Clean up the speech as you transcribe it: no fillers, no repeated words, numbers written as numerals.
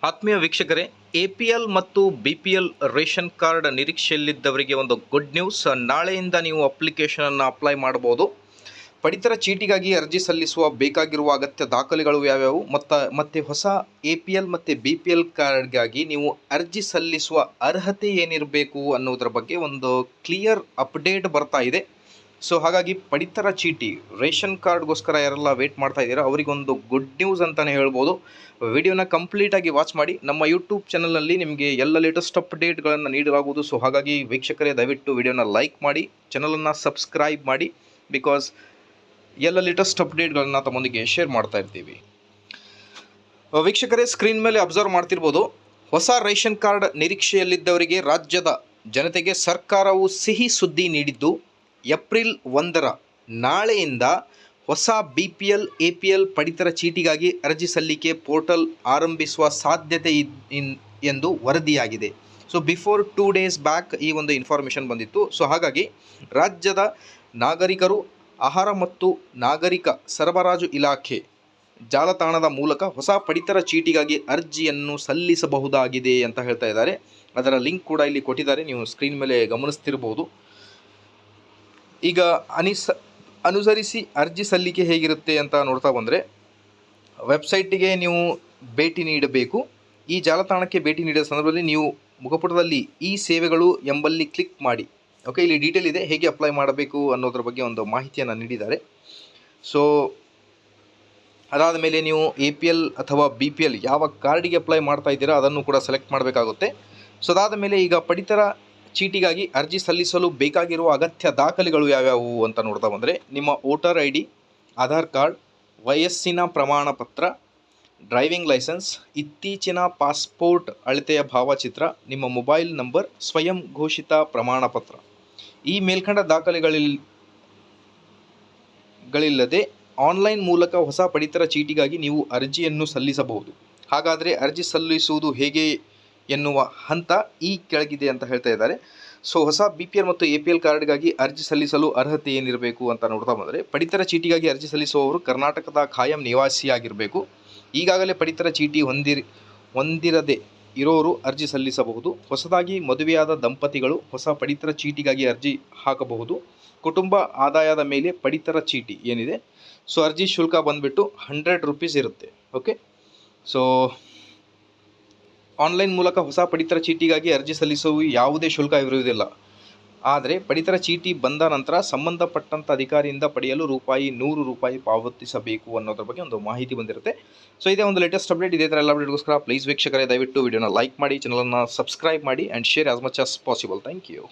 ಆತ್ಮೀಯ ವೀಕ್ಷಕರೇ, APL ಮತ್ತು BPL ರೇಷನ್ ಕಾರ್ಡ್ ನಿರೀಕ್ಷೆಯಲ್ಲಿದ್ದವರಿಗೆ ಒಂದು ಗುಡ್ ನ್ಯೂಸ್. ನಾಳೆಯಿಂದ ನೀವು ಅಪ್ಲಿಕೇಶನನ್ನು ಅಪ್ಲೈ ಮಾಡಬಹುದು. ಪಡಿತರ ಚೀಟಿಗಾಗಿ ಅರ್ಜಿ ಸಲ್ಲಿಸುವ ಬೇಕಾಗಿರುವ ಅಗತ್ಯ ದಾಖಲೆಗಳು ಯಾವ್ಯಾವು ಮತ್ತು ಹೊಸ APL ಮತ್ತು BPL ಕಾರ್ಡ್ಗಾಗಿ ನೀವು ಅರ್ಜಿ ಸಲ್ಲಿಸುವ ಅರ್ಹತೆ ಏನಿರಬೇಕು ಅನ್ನೋದ್ರ ಬಗ್ಗೆ ಒಂದು ಕ್ಲಿಯರ್ ಅಪ್ಡೇಟ್ ಬರ್ತಾ ಇದೆ. ಸೊ ಹಾಗಾಗಿ ಪಡಿತರ ಚೀಟಿ ರೇಷನ್ ಕಾರ್ಡ್ಗೋಸ್ಕರ ಯಾರೆಲ್ಲ ವೇಟ್ ಮಾಡ್ತಾ ಇದ್ದೀರಾ ಅವರಿಗೊಂದು ಗುಡ್ ನ್ಯೂಸ್ ಅಂತಲೇ ಹೇಳ್ಬೋದು. ವಿಡಿಯೋನ ಕಂಪ್ಲೀಟಾಗಿ ವಾಚ್ ಮಾಡಿ. ನಮ್ಮ ಯೂಟ್ಯೂಬ್ ಚಾನಲ್ನಲ್ಲಿ ನಿಮಗೆ ಎಲ್ಲ ಲೇಟೆಸ್ಟ್ ಅಪ್ಡೇಟ್ಗಳನ್ನು ನೀಡಲಾಗುವುದು. ಸೊ ಹಾಗಾಗಿ ವೀಕ್ಷಕರೇ, ದಯವಿಟ್ಟು ವಿಡಿಯೋನ ಲೈಕ್ ಮಾಡಿ, ಚಾನಲನ್ನು ಸಬ್ಸ್ಕ್ರೈಬ್ ಮಾಡಿ. ಬಿಕಾಸ್ ಎಲ್ಲ ಲೇಟೆಸ್ಟ್ ಅಪ್ಡೇಟ್ಗಳನ್ನು ತಮ್ಮೊಂದಿಗೆ ಶೇರ್ ಮಾಡ್ತಾ ಇರ್ತೀವಿ. ವೀಕ್ಷಕರೇ, ಸ್ಕ್ರೀನ್ ಮೇಲೆ ಅಬ್ಸರ್ವ್ ಮಾಡ್ತಿರ್ಬೋದು, ಹೊಸ ರೇಷನ್ ಕಾರ್ಡ್ ನಿರೀಕ್ಷೆಯಲ್ಲಿದ್ದವರಿಗೆ ರಾಜ್ಯದ ಜನತೆಗೆ ಸರ್ಕಾರವು ಸಿಹಿ ಸುದ್ದಿ ನೀಡಿದ್ದು, ಏಪ್ರಿಲ್ 1 ನಾಳೆಯಿಂದ ಹೊಸ BPL APL ಪಡಿತರ ಚೀಟಿಗಾಗಿ ಅರ್ಜಿ ಸಲ್ಲಿಕೆ ಪೋರ್ಟಲ್ ಆರಂಭಿಸುವ ಸಾಧ್ಯತೆ ಎಂದು ವರದಿಯಾಗಿದೆ. ಸೊ ಬಿಫೋರ್ 2 days ಬ್ಯಾಕ್ ಈ ಒಂದು ಇನ್ಫಾರ್ಮೇಷನ್ ಬಂದಿತ್ತು. ಸೊ ಹಾಗಾಗಿ ರಾಜ್ಯದ ನಾಗರಿಕರು ಆಹಾರ ಮತ್ತು ನಾಗರಿಕ ಸರಬರಾಜು ಇಲಾಖೆ ಜಾಲತಾಣದ ಮೂಲಕ ಹೊಸ ಪಡಿತರ ಚೀಟಿಗಾಗಿ ಅರ್ಜಿಯನ್ನು ಸಲ್ಲಿಸಬಹುದಾಗಿದೆ ಅಂತ ಹೇಳ್ತಾ ಇದ್ದಾರೆ. ಅದರ ಲಿಂಕ್ ಕೂಡ ಇಲ್ಲಿ ಕೊಟ್ಟಿದ್ದಾರೆ, ನೀವು ಸ್ಕ್ರೀನ್ ಮೇಲೆ ಗಮನಿಸ್ತಿರ್ಬೋದು. ಈಗ ಅನುಸರಿಸಿ ಅರ್ಜಿ ಸಲ್ಲಿಕೆ ಹೇಗಿರುತ್ತೆ ಅಂತ ನೋಡ್ತಾ ಬಂದರೆ, ವೆಬ್ಸೈಟಿಗೆ ನೀವು ಭೇಟಿ ನೀಡಬೇಕು. ಈ ಜಾಲತಾಣಕ್ಕೆ ಭೇಟಿ ನೀಡಿದ ಸಂದರ್ಭದಲ್ಲಿ ನೀವು ಮುಖಪುಟದಲ್ಲಿ ಈ ಸೇವೆಗಳು ಎಂಬಲ್ಲಿ ಕ್ಲಿಕ್ ಮಾಡಿ. ಓಕೆ, ಇಲ್ಲಿ ಡೀಟೇಲ್ ಇದೆ, ಹೇಗೆ ಅಪ್ಲೈ ಮಾಡಬೇಕು ಅನ್ನೋದ್ರ ಬಗ್ಗೆ ಒಂದು ಮಾಹಿತಿಯನ್ನು ನೀಡಿದ್ದಾರೆ. ಸೊ ಅದಾದ ಮೇಲೆ ನೀವು APL ಅಥವಾ BPL ಯಾವ ಕಾರ್ಡಿಗೆ ಅಪ್ಲೈ ಮಾಡ್ತಾ ಇದ್ದೀರಾ ಅದನ್ನು ಕೂಡ ಸೆಲೆಕ್ಟ್ ಮಾಡಬೇಕಾಗುತ್ತೆ. ಸೊ ಅದಾದ ಮೇಲೆ ಈಗ ಪಡಿತರ ಚೀಟಿಗಾಗಿ ಅರ್ಜಿ ಸಲ್ಲಿಸಲು ಬೇಕಾಗಿರುವ ಅಗತ್ಯ ದಾಖಲೆಗಳು ಯಾವ್ಯಾವು ಅಂತ ನೋಡ್ತಾ ಬಂದರೆ, ನಿಮ್ಮ ವೋಟರ್ ID, ಆಧಾರ್ ಕಾರ್ಡ್, ವಯಸ್ಸಿನ ಪ್ರಮಾಣ ಪತ್ರ, ಡ್ರೈವಿಂಗ್ ಲೈಸೆನ್ಸ್, ಇತ್ತೀಚಿನ ಪಾಸ್ಪೋರ್ಟ್ ಅಳತೆಯ ಭಾವಚಿತ್ರ, ನಿಮ್ಮ ಮೊಬೈಲ್ ನಂಬರ್, ಸ್ವಯಂ ಘೋಷಿತ ಪ್ರಮಾಣ ಪತ್ರ. ಈ ಮೇಲ್ಕಂಡ ದಾಖಲೆಗಳಿಲ್ಲದೆ ಆನ್ಲೈನ್ ಮೂಲಕ ಹೊಸ ಪಡಿತರ ಚೀಟಿಗಾಗಿ ನೀವು ಅರ್ಜಿಯನ್ನು ಸಲ್ಲಿಸಬಹುದು. ಹಾಗಾದರೆ ಅರ್ಜಿ ಸಲ್ಲಿಸುವುದು ಹೇಗೆ ಎನ್ನುವ ಹಂತ ಈ ಕೆಳಗಿದೆ ಅಂತ ಹೇಳ್ತಾ ಇದ್ದಾರೆ. ಸೊ ಹೊಸ BPL ಮತ್ತು APL ಕಾರ್ಡ್ಗಾಗಿ ಅರ್ಜಿ ಸಲ್ಲಿಸಲು ಅರ್ಹತೆ ಏನಿರಬೇಕು ಅಂತ ನೋಡ್ತಾ ಬಂದರೆ, ಪಡಿತರ ಚೀಟಿಗಾಗಿ ಅರ್ಜಿ ಸಲ್ಲಿಸುವವರು ಕರ್ನಾಟಕದ ಖಾಯಂ ನಿವಾಸಿಯಾಗಿರಬೇಕು. ಈಗಾಗಲೇ ಪಡಿತರ ಚೀಟಿ ಹೊಂದಿರದೆ ಇರೋರು ಅರ್ಜಿ ಸಲ್ಲಿಸಬಹುದು. ಹೊಸದಾಗಿ ಮದುವೆಯಾದ ದಂಪತಿಗಳು ಹೊಸ ಪಡಿತರ ಚೀಟಿಗಾಗಿ ಅರ್ಜಿ ಹಾಕಬಹುದು. ಕುಟುಂಬ ಆದಾಯದ ಮೇಲೆ ಪಡಿತರ ಚೀಟಿ ಏನಿದೆ, ಸೊ ಅರ್ಜಿ ಶುಲ್ಕ ಬಂದುಬಿಟ್ಟು 100 ರೂಪೀಸ್ ಇರುತ್ತೆ. ಓಕೆ, ಸೊ ಆನ್ಲೈನ್ ಮೂಲಕ ಹೊಸ ಪಡಿತರ ಚೀಟಿಗಾಗಿ ಅರ್ಜಿ ಸಲ್ಲಿಸುವ ಯಾವುದೇ ಶುಲ್ಕ ಇರುವುದಿಲ್ಲ. ಆದರೆ ಪಡಿತರ ಚೀಟಿ ಬಂದ ನಂತರ ಸಂಬಂಧಪಟ್ಟಂಥ ಅಧಿಕಾರಿಯಿಂದ ಪಡೆಯಲು ₹100 ಪಾವತಿಸಬೇಕು ಅನ್ನೋದ್ರ ಬಗ್ಗೆ ಒಂದು ಮಾಹಿತಿ ಬಂದಿರುತ್ತೆ. ಸೊ ಇದೇ ಒಂದು ಲೇಟೆಸ್ಟ್ ಅಪ್ಡೇಟ್. ಇದೇ ಥರ ಎಲ್ಲ ಅಪ್ಡೇಟ್ಗೋಸ್ಕರ ಪ್ಲೀಸ್ ವೀಕ್ಷಕರೇ, ದಯವಿಟ್ಟು ವಿಡಿಯೋನ ಲೈಕ್ ಮಾಡಿ, ಚಾನಲನ್ನು ಸಬ್ಸ್ಕ್ರೈಬ್ ಮಾಡಿ and share as much as possible. Thank you.